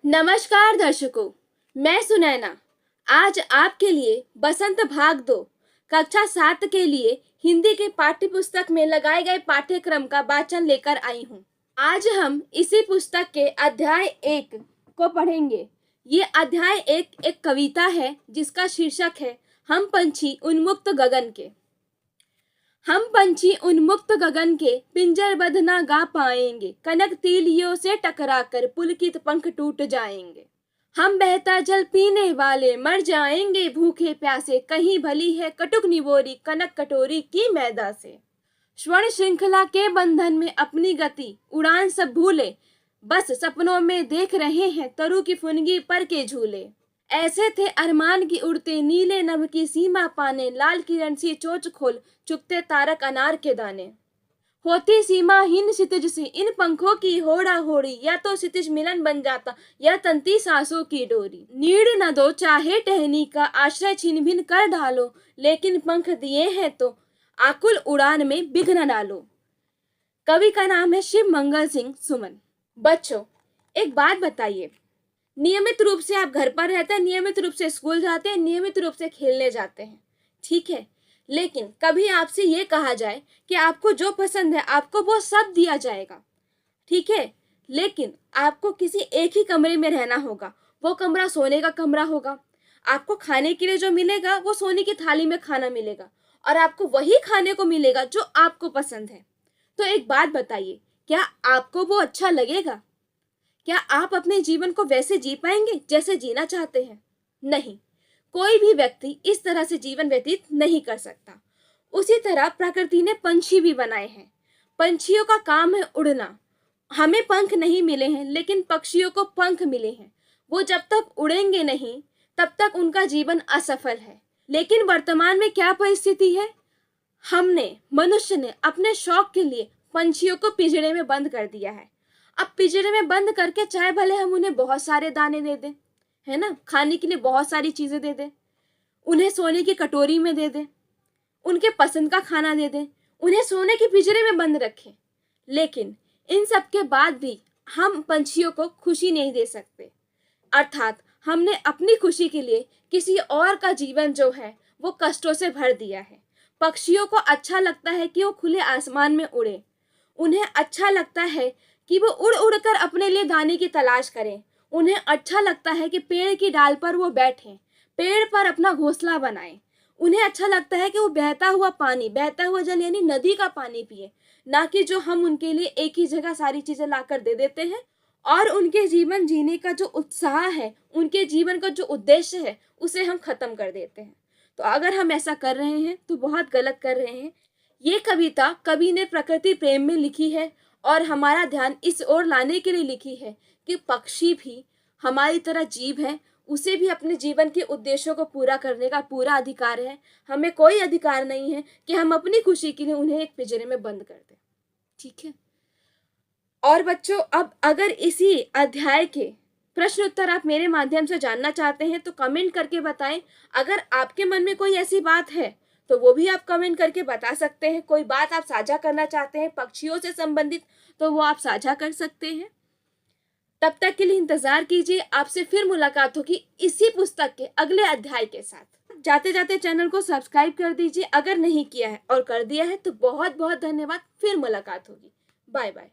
नमस्कार दर्शकों, मैं सुनैना आज आपके लिए बसंत भाग 2 कक्षा 7 के लिए हिंदी के पाठ्य पुस्तक में लगाए गए पाठ्यक्रम का वाचन लेकर आई हूँ। आज हम इसी पुस्तक के अध्याय 1 को पढ़ेंगे। ये अध्याय एक कविता है जिसका शीर्षक है हम पंछी उन्मुक्त गगन के। हम पंछी उन्मुक्त गगन के पिंजरबद्ध ना गा पाएंगे, कनक तीलियों से टकराकर पुलकित पंख टूट जाएंगे। हम बहता जल पीने वाले मर जाएंगे भूखे प्यासे, कहीं भली है कटुक निवोरी कनक कटोरी की मैदा से। स्वर्ण श्रृंखला के बंधन में अपनी गति उड़ान सब भूले, बस सपनों में देख रहे हैं तरु की फुनगी पर के झूले। ऐसे थे अरमान की उड़ते नीले नभ की सीमा पाने, लाल किरण सी चोच खोल चुगते तारक अनार के दाने। होती सीमाहीन क्षितिज से इन पंखों की होड़ा होड़ी, या तो क्षितिज मिलन बन जाता या तंती सांसों की डोरी। नीड़ न दो चाहे टहनी का आश्रय छिन भिन कर ढालो, लेकिन पंख दिए हैं तो आकुल उड़ान में बिघ न डालो। कवि का नाम है शिव मंगल सिंह सुमन। बच्चों, एक बात बताइए, नियमित रूप से आप घर पर रहते हैं, नियमित रूप से स्कूल जाते हैं, नियमित रूप से खेलने जाते हैं, ठीक है, लेकिन कभी आपसे ये कहा जाए कि आपको जो पसंद है आपको वो सब दिया जाएगा, ठीक है, लेकिन आपको किसी एक ही कमरे में रहना होगा, वो कमरा सोने का कमरा होगा। आपको खाने के लिए जो मिलेगा वो सोने की थाली में खाना मिलेगा और आपको वही खाने को मिलेगा जो आपको पसंद है। तो एक बात बताइए, क्या आपको वो अच्छा लगेगा? क्या आप अपने जीवन को वैसे जी पाएंगे जैसे जीना चाहते हैं? नहीं, कोई भी व्यक्ति इस तरह से जीवन व्यतीत नहीं कर सकता। उसी तरह प्रकृति ने पंछी भी बनाए हैं। पंछियों का काम है उड़ना। हमें पंख नहीं मिले हैं, लेकिन पक्षियों को पंख मिले हैं। वो जब तक उड़ेंगे नहीं तब तक उनका जीवन असफल है। लेकिन वर्तमान में क्या परिस्थिति है? मनुष्य ने अपने शौक के लिए पंछियों को पिंजरे में बंद कर दिया है। अब पिंजरे में बंद करके चाहे भले हम उन्हें बहुत सारे दाने दे दें, है ना, खाने के लिए बहुत सारी चीजें दे दें, उन्हें सोने की कटोरी में दे दें, उनके पसंद का खाना दे दें, उन्हें सोने के पिंजरे में बंद रखें, लेकिन इन सब के बाद भी हम पंछियों को खुशी नहीं दे सकते। अर्थात हमने अपनी खुशी के लिए किसी और का जीवन जो है वो कष्टों से भर दिया है। पक्षियों को अच्छा लगता है कि वो खुले आसमान में उड़े। उन्हें अच्छा लगता है कि वो उड़ उड़ कर अपने लिए दाने की तलाश करें। उन्हें अच्छा लगता है कि पेड़ की डाल पर वो बैठें, पेड़ पर अपना घोंसला बनाएं। उन्हें अच्छा लगता है कि वो बहता हुआ पानी, बहता हुआ जल यानी नदी का पानी पिए, ना कि जो हम उनके लिए एक ही जगह सारी चीजें लाकर दे देते हैं और उनके जीवन जीने का जो उत्साह है, उनके जीवन का जो उद्देश्य है, उसे हम खत्म कर देते हैं। तो अगर हम ऐसा कर रहे हैं तो बहुत गलत कर रहे हैं। ये कविता कवि ने प्रकृति प्रेम में लिखी है और हमारा ध्यान इस ओर लाने के लिए लिखी है कि पक्षी भी हमारी तरह जीव है, उसे भी अपने जीवन के उद्देश्यों को पूरा करने का पूरा अधिकार है। हमें कोई अधिकार नहीं है कि हम अपनी खुशी के लिए उन्हें एक पिंजरे में बंद कर दें, ठीक है। और बच्चों, अब अगर इसी अध्याय के प्रश्न उत्तर आप मेरे माध्यम से जानना चाहते हैं तो कमेंट करके बताएं। अगर आपके मन में कोई ऐसी बात है तो वो भी आप कमेंट करके बता सकते हैं। कोई बात आप साझा करना चाहते हैं पक्षियों से संबंधित तो वो आप साझा कर सकते हैं। तब तक के लिए इंतजार कीजिए, आपसे फिर मुलाकात होगी इसी पुस्तक के अगले अध्याय के साथ। जाते जाते चैनल को सब्सक्राइब कर दीजिए अगर नहीं किया है, और कर दिया है तो बहुत बहुत धन्यवाद। फिर मुलाकात होगी। Bye bye.